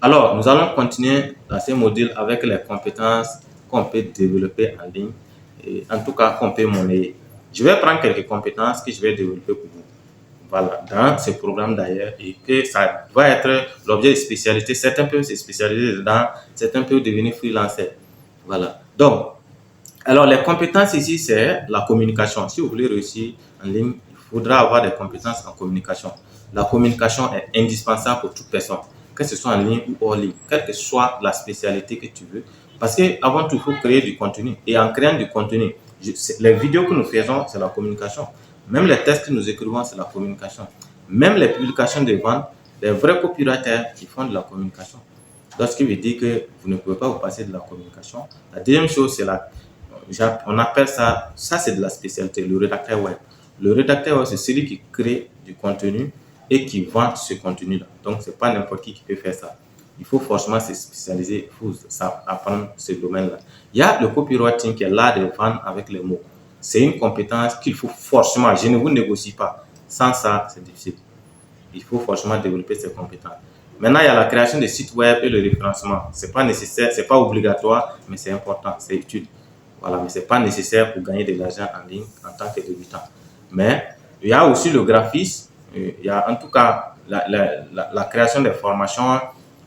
Alors, nous allons continuer dans ce module avec les compétences qu'on peut développer en ligne et en tout cas qu'on peut monnayer. Je vais prendre quelques compétences que je vais développer pour vous. Voilà, dans ce programme d'ailleurs, et que ça va être l'objet de spécialité. Certains peuvent se spécialiser dedans, certains peuvent devenir freelancers. Voilà. Donc, alors les compétences ici, c'est la communication. Si vous voulez réussir en ligne, il faudra avoir des compétences en communication. La communication est indispensable pour toute personne, que ce soit en ligne ou hors ligne, quelle que soit la spécialité que tu veux. Parce qu'avant tout, il faut créer du contenu. Et en créant du contenu, les vidéos que nous faisons, c'est la communication. Même les textes que nous écrivons, c'est la communication. Même les publications de vente, les vrais copywriters qui font de la communication. Donc, ce qui veut dire que vous ne pouvez pas vous passer de la communication. La deuxième chose, c'est on appelle ça c'est de la spécialité, le rédacteur web. Le rédacteur web, c'est celui qui crée du contenu et qui vend ce contenu-là. Donc, ce n'est pas n'importe qui peut faire ça. Il faut forcément se spécialiser, il faut apprendre ce domaine-là. Il y a le copywriting qui est l'art de vendre avec les mots. C'est une compétence qu'il faut forcément, je ne vous négocie pas. Sans ça, c'est difficile. Il faut forcément développer ces compétences. Maintenant, il y a la création des sites web et le référencement. Ce n'est pas nécessaire, ce n'est pas obligatoire, mais c'est important, c'est utile. Voilà, mais ce n'est pas nécessaire pour gagner de l'argent en ligne en tant que débutant. Mais il y a aussi le graphisme, il y a en tout cas la création des formations,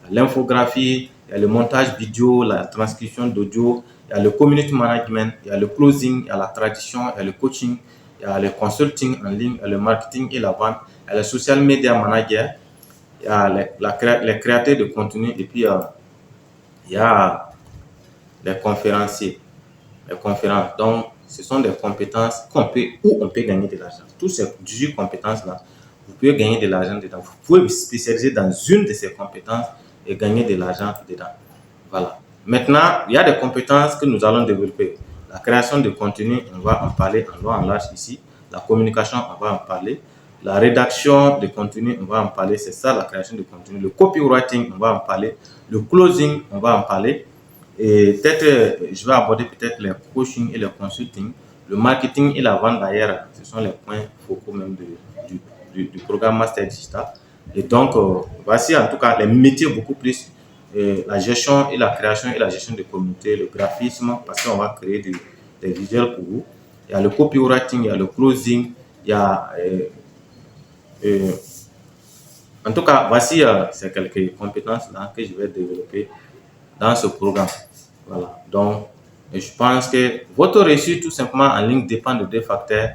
l'infographie, il y a le montage vidéo, la transcription d'audio, il y a le community management, il y a le closing, il y a la traduction, il y a le coaching, il y a le consulting en ligne, il y a le marketing et la vente, il y a le social media manager, il y a les créateurs de contenu et puis il y a les conférenciers. Les conférences. Donc, ce sont des compétences où on peut gagner de l'argent. Toutes ces 18 compétences-là, vous pouvez gagner de l'argent dedans. Vous pouvez vous spécialiser dans une de ces compétences et gagner de l'argent dedans. Voilà. Maintenant, il y a des compétences que nous allons développer. La création de contenu, on va en parler en long, en large ici. La communication, on va en parler. La rédaction de contenu, on va en parler. C'est ça la création de contenu. Le copywriting, on va en parler. Le closing, on va en parler. Et peut-être, je vais aborder peut-être les coaching et le consulting. Le marketing et la vente d'ailleurs, ce sont les points focaux même du programme Master Digital. Et donc, voici en tout cas les métiers beaucoup plus, la gestion et la création et la gestion de communauté, le graphisme, parce qu'on va créer des visuels pour vous. Il y a le copywriting, il y a le closing, il y a... en tout cas, voici ces quelques compétences là que je vais développer dans ce programme. Voilà. Donc, je pense que votre réussite tout simplement en ligne dépend de deux facteurs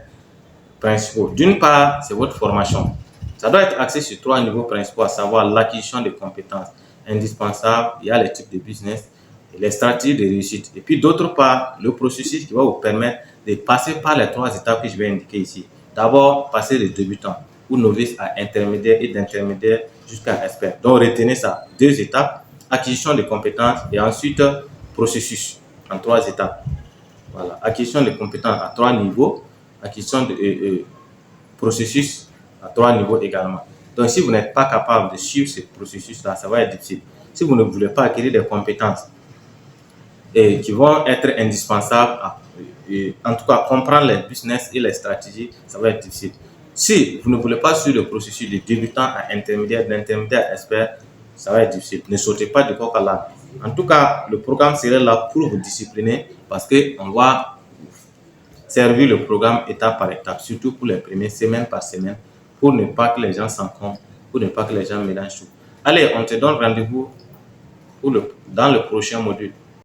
principaux. D'une part, c'est votre formation. Ça doit être axé sur trois niveaux principaux, à savoir l'acquisition des compétences indispensables. Il y a les types de business et les stratégies de réussite. Et puis d'autre part, le processus qui va vous permettre de passer par les trois étapes que je vais indiquer ici. D'abord, passer de débutant ou novice à intermédiaire et d'intermédiaire jusqu'à expert. Donc, retenez ça. Deux étapes, acquisition des compétences et ensuite processus en trois étapes. Voilà. Acquisition des compétences à trois niveaux, acquisition de processus à trois niveaux également. Donc, si vous n'êtes pas capable de suivre ce processus-là, ça va être difficile. Si vous ne voulez pas acquérir des compétences qui vont être indispensables, en tout cas comprendre les business et les stratégies, ça va être difficile. Si vous ne voulez pas suivre le processus de débutant à intermédiaire, d'intermédiaire à expert, ça va être difficile. Ne sautez pas du coq à l'âne. En tout cas, le programme serait là pour vous discipliner parce qu'on va servir le programme étape par étape, surtout pour les premières semaines par semaine, pour ne pas que les gens s'encombrent, pour ne pas que les gens mélangent tout. Allez, on te donne rendez-vous dans le prochain module.